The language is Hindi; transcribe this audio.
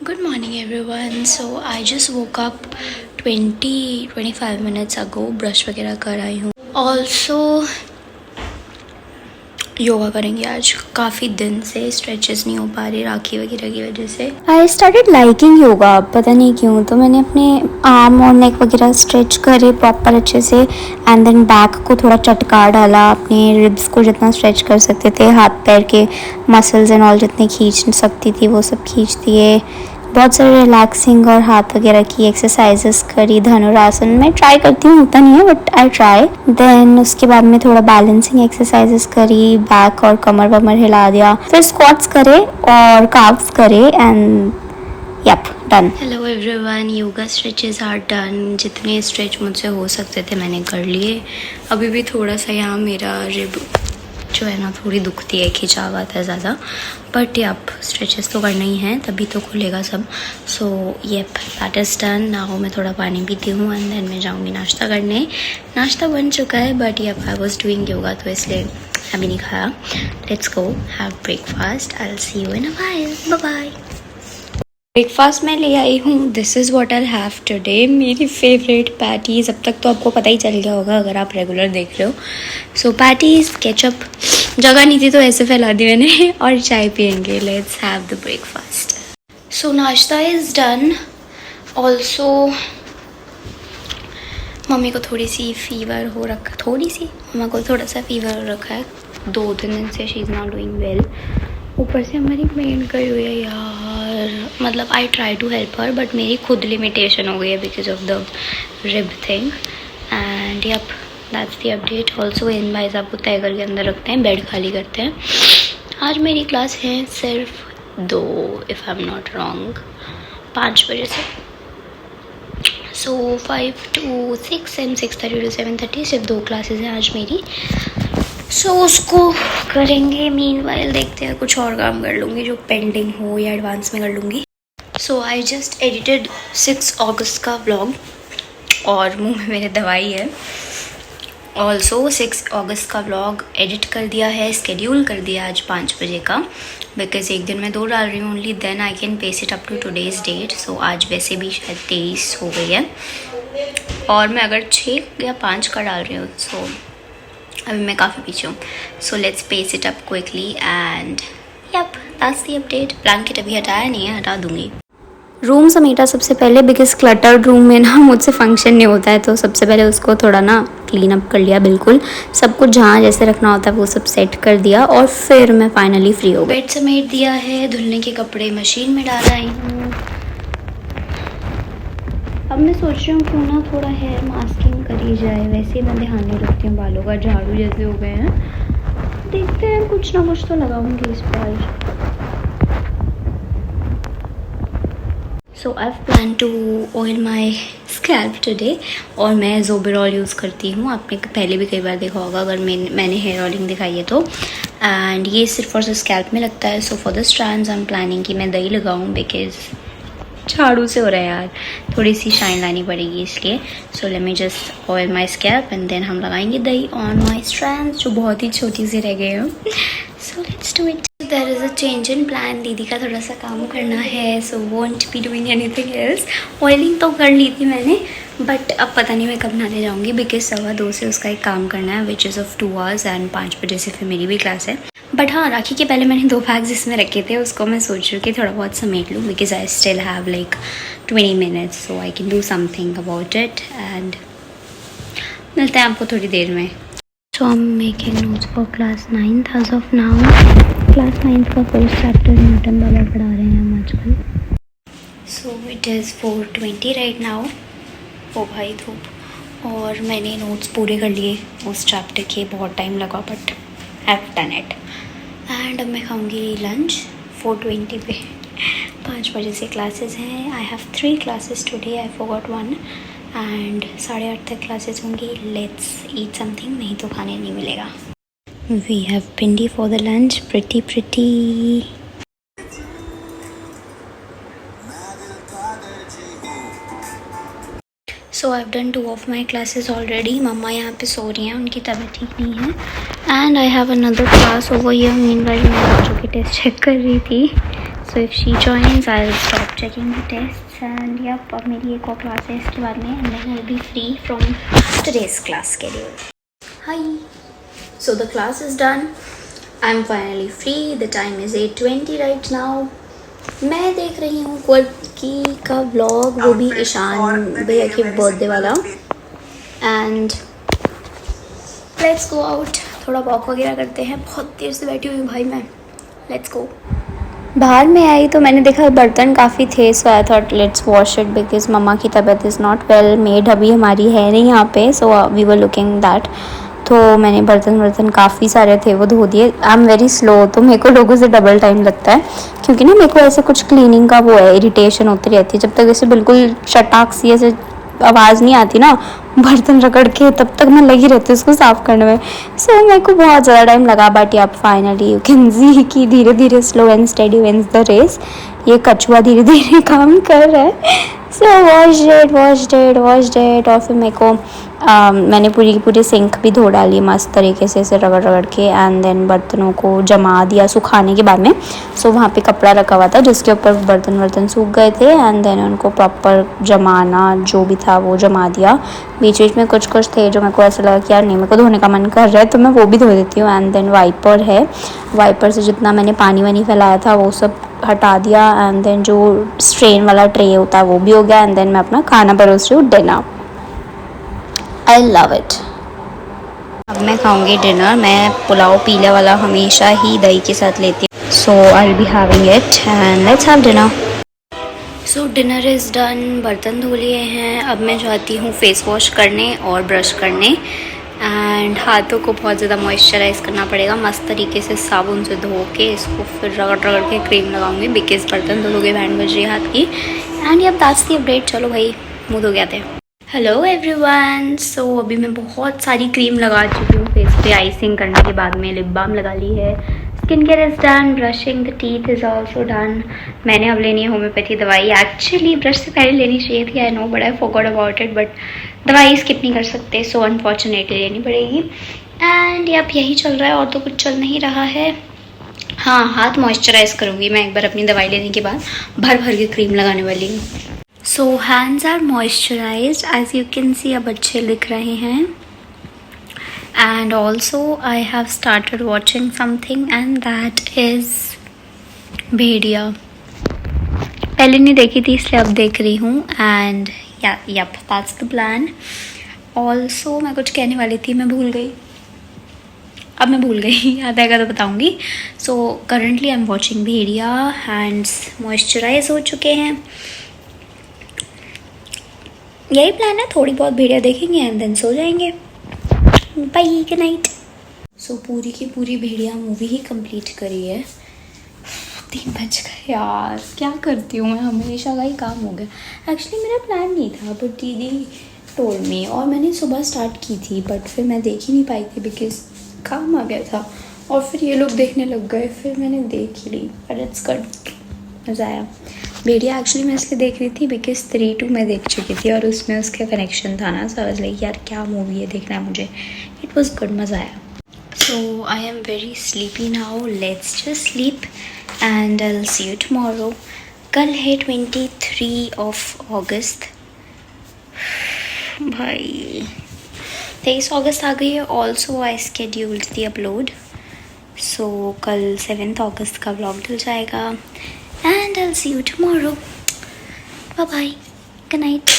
Good morning everyone. So I just woke up 20-25 minutes ago. Brush वगैरह कर आई हूँ. Also योगा करेंगे आज. काफ़ी दिन से स्ट्रेचेस नहीं हो पा रही राखी वगैरह की वजह से. आई स्टार्टेड लाइकिंग योगा, पता नहीं क्यों. तो मैंने अपने आर्म और नेक वगैरह स्ट्रेच करे प्रॉपर अच्छे से, एंड देन बैक को थोड़ा चटका डाला. अपने रिब्स को जितना स्ट्रेच कर सकते थे, हाथ पैर के मसल्स एंड ऑल जितने खींच सकती थी वो सब खींच दिए. बहुत सारे रिलैक्सिंग और हाथ वगैरह की एक्सरसाइजेस करी. धनुरासन में ट्राई करती हूँ, होता नहीं है बट आई ट्राई. देन उसके बाद में थोड़ा बैलेंसिंग एक्सरसाइजेस करी. बैक और कमर वमर हिला दिया. फिर स्क्वाट्स करे और काफ्स करे and yup done. Hello everyone. Yoga stretches are done. जितने स्ट्रेच मुझसे हो सकते थे मैंने कर लिए. अभी भी थोड़ा सा यहाँ मेरा रिब जो है ना थोड़ी दुखती है, खिंचाव आता है ज़्यादा. बट यप स्ट्रेचेस तो करना ही है, तभी तो खुलेगा सब. So yep that is done. Now मैं थोड़ा पानी पीती हूँ एंड देन मैं जाऊँगी नाश्ता करने. नाश्ता बन चुका है but yup I was doing yoga तो इसलिए अभी नहीं खाया. Let's go have breakfast. I will see you in a while. Bye bye. Breakfast में ले आई हूँ. This is what I have today. मेरी फेवरेट पैटीज़. अब तक तो आपको पता ही चल गया होगा अगर आप रेगुलर देख रहे हो. सो पैटीज़, केचप, जगह नहीं थी तो ऐसे फैला दी मैंने. और चाय पियेंगे. Let's have the breakfast. So nashta is done. Also mummy को थोड़ी सी फीवर हो रखा. मम्मा को थोड़ा सा फीवर हो रखा है 2-3 दिन से. She is not doing well. ऊपर से हमारी मेन गई हुई है यार. मतलब I try to help her but मेरी खुद लिमिटेशन हो गई है because of the rib thing. And yup that's the update. Also इन भाई साहब को तय करके अंदर रखते हैं, बेड खाली करते हैं. आज मेरी क्लास है सिर्फ 2 if I am not wrong, 5 बजे से. सो 5 to 6 एंड 6:30 to 7:30 सिर्फ 2 क्लासेस हैं आज मेरी. सो उसको करेंगे. मीनवाइल देखते हैं कुछ और काम कर लूँगी जो पेंडिंग हो या एडवांस में कर लूँगी. सो आई जस्ट एडिटेड 6 अगस्त का व्लॉग और मुंह में मेरे दवाई है. ऑल्सो 6 अगस्त का व्लॉग एडिट कर दिया है, स्केड्यूल कर दिया आज 5 बजे का. बिकॉज एक दिन मैं 2 डाल रही हूँ only, then I can pace it up to today's date. So आज वैसे भी शायद 23 हो गई है और मैं अगर 6 या 5 का डाल रही हूँ सो अभी मैं काफ़ी पीछे हूँ. So let's pace it up quickly and yup that's the update. Blanket अभी हटाया नहीं है, हटा दूँगी. रूम समेटा सबसे पहले, बिकॉज क्लटर्ड रूम में ना मुझसे फंक्शन नहीं होता है. तो सबसे पहले उसको थोड़ा ना क्लीन अप कर लिया. बिल्कुल सब कुछ जहाँ जैसे रखना होता है वो सब सेट कर दिया और फिर मैं फाइनली फ्री हो गई. बेड समेट दिया है, धुलने के कपड़े मशीन में डाल आई हूँ. अब मैं सोच रही हूँ क्यों ना थोड़ा हेयर मास्किंग करी जाए. वैसे मैं ध्यान नहीं रखती हूँ बालों का, झाड़ू जैसे हो गए हैं. देखते हैं कुछ ना कुछ तो लगाऊंगी इस पर. So I plan to oil my scalp today. और मैं ज़ोबेरॉल यूज़ करती हूँ. आपने पहले भी कई बार देखा होगा अगर मैंने हेयर ऑयलिंग दिखाई है तो. एंड ये सिर्फ और सिर्फ स्कैल्प में लगता है. So for the strands I am planning कि मैं दही लगाऊँ बिकॉज झाड़ू से हो रहा है यार, थोड़ी सी शाइन लानी पड़ेगी इसलिए. So let me just oil my scalp and then हम लगाएंगे दही ऑन माई स्ट्रैंड्स जो बहुत ही छोटी सी रह गए हैं. So let's do it. There is a change in plan. दीदी का थोड़ा सा काम करना है. So won't be doing anything else. Oiling तो कर ली थी मैंने बट अब पता नहीं मैं कब नहाने जाऊँगी बिकॉज 2:15 से उसका एक काम करना है which is of 2 hours and 5 बजे से फिर मेरी भी क्लास है. बट हाँ, राखी के पहले मैंने 2 बैग्स इसमें रखे थे, उसको मैं सोच रही हूँ कि थोड़ा बहुत समेट लूँ because I still have like 20 minutes so I can do something about it. And मिलते हैं आपको थोड़ी देर में. So I am making notes for class 9th as of now. Class 9th का फर्स्ट चैप्टर न्यूटन वाला पढ़ा रहे हैं हम आजकल. So it is 4:20 right now. ओ भाई धूप. और मैंने नोट्स पूरे कर लिए उस चैप्टर के. बहुत टाइम लगा but have done it. And अब मैं खाऊंगी लंच 4:20 पे. 5 बजे से क्लासेस हैं. I have 3 classes today. I forgot 1 and 8:30 तक क्लासेस होंगी. लेट्स ईट समथिंग, नहीं तो खाने नहीं मिलेगा. We have bhindi for the lunch. Pretty. So I have done 2 of my classes ऑलरेडी. मम्मा यहाँ पे सो रही हैं, उनकी तबीयत ठीक नहीं है. And I have another class over here. Meanwhile मैं बच्चों के टेस्ट चेक कर रही थी. So if she joins, I'll stop checking the tests and yep, अब मेरी एक और क्लास है इसके बाद में and then I'll be free from today's class schedule. Hi. So the class is done. I'm finally free. The time is 8:20 right now. मैं देख रही हूँ क्वर्की का व्लॉग, वो भी ईशान भैया की बर्थडे वाला. एंड लेट्स गो आउट, थोड़ा वॉक वगैरह करते हैं. बहुत देर से बैठी हुई हूँ भाई मैं. Let's go. बाहर में आई तो मैंने देखा बर्तन काफ़ी थे, so I thought let's wash it because मम्मा की तबीयत इज़ नॉट वेल. मेड अभी हमारी है नहीं यहाँ पे, so we were looking that. तो मैंने बर्तन काफ़ी सारे थे वो धो दिए. आई एम वेरी स्लो, तो मेरे को लोगों से डबल टाइम लगता है क्योंकि ना मेरे को ऐसे कुछ क्लीनिंग का वो है, इरिटेशन होती रहती है. जब तक ऐसे बिल्कुल चटाक सी ऐसे आवाज़ नहीं आती ना बर्तन रगड़ के, तब तक मैं लगी रहती हूँ उसको साफ़ करने में. सो मेरे को बहुत ज़्यादा टाइम लगा, बट अब फाइनली यू कैन सी कि धीरे धीरे slow and steady wins the race. ये कछुआ धीरे धीरे काम कर रहा है. सो वॉश डेट और फिर मेरे को मैंने पूरी सिंक भी धो डाली मस्त तरीके से ऐसे रगड़ के. एंड देन बर्तनों को जमा दिया सुखाने के बाद में. सो वहाँ पे कपड़ा रखा हुआ था जिसके ऊपर बर्तन सूख गए थे. एंड देन उनको प्रॉपर जमाना जो भी था वो जमा दिया. बीच में कुछ थे जो मेरे को ऐसा लगा कि यार नहीं मेरे को धोने का मन कर रहा है तो मैं वो भी धो देती हूँ. एंड देन वाइपर है, वाइपर से जितना मैंने पानी फैलाया था वो सब हटा दिया. एंड देन जो स्ट्रेन वाला ट्रे होता है वो भी हो गया. एंड देन मैं अपना खाना परोस रही हूँ, डिनर. I love it. अब मैं खाऊंगी डिनर. मैं पुलाव पीले वाला हमेशा ही दही के साथ लेती हूँ, so I will be having it and let's have dinner. So dinner is done. बर्तन धो लिए हैं. अब मैं जाती हूँ फेस वॉश करने और ब्रश करने. एंड हाथों को बहुत ज़्यादा मॉइस्चराइज करना पड़ेगा मस्त तरीके से साबुन से धो के. इसको फिर रगड़ के क्रीम लगाऊंगी बिकॉज बर्तन धोगे बैंड बज रही है हाथ की. एंड अब दैट्स द अपडेट. चलो भाई मुँह धो गया थे. Hello everyone. सो अभी मैं बहुत सारी क्रीम लगा चुकी हूँ फेस पे. आइसिंग करने के बाद में लिप बाम लगा ली है. Skin care is done. Brushing the teeth is also done. मैंने अब लेनी है होम्योपैथी दवाई. एक्चुअली ब्रश से पहले लेनी चाहिए थी, I know, but I forgot about it. But दवाई स्किप नहीं कर सकते, सो अनफॉर्चुनेटली लेनी पड़ेगी. एंड अब यही चल रहा है और तो कुछ चल नहीं रहा है. हाँ, हाथ मॉइस्चराइज करूँगी मैं एक बार अपनी दवाई लेने के बाद. भर के क्रीम लगाने वाली हूँ. So hands are moisturised as you can see. अब अच्छे लिख रहे हैं. And also I have started watching something and that is Bhediya. पहले नहीं देखी थी इसलिए अब देख रही हूँ. And yup that's the plan. Also मैं कुछ कहने वाली थी, मैं भूल गई. अब मैं भूल गई, याद आएगा तो बताऊँगी. So currently I am watching Bhediya. Hands moisturise हो चुके हैं. यही प्लान है, थोड़ी बहुत भेड़िया देखेंगे एंड देन सो जाएंगे. Bye, good night. सो पूरी की पूरी भेड़िया मूवी ही कंप्लीट करी है. 3 बज गए यार, क्या करती हूँ मैं, हमेशा का ही काम हो गया. एक्चुअली मेरा प्लान नहीं था बट दीदी टोल्ड मी और मैंने सुबह स्टार्ट की थी बट फिर मैं देख ही नहीं पाई थी बिकॉज काम आ गया था. और फिर ये लोग देखने लग गए, फिर मैंने देख ही ली. बट इट्स गुड, मज़ा आया. भेड़िया एक्चुअली मैं इसलिए देख रही थी बिकॉज 3-2 मैं देख चुकी थी और उसमें उसका कनेक्शन था ना. सो लाइक यार क्या मूवी है, देखना है मुझे. इट वॉज गुड, मज़ा आया. So I am very sleepy now. Let's just sleep and I will see you tomorrow. कल है 23 ऑफ अगस्त. भाई 23 अगस्त आ गई है. Also I scheduled the upload. So कल 7 अगस्त का व्लॉग डल जाएगा. And I'll see you tomorrow. Bye bye. Good night.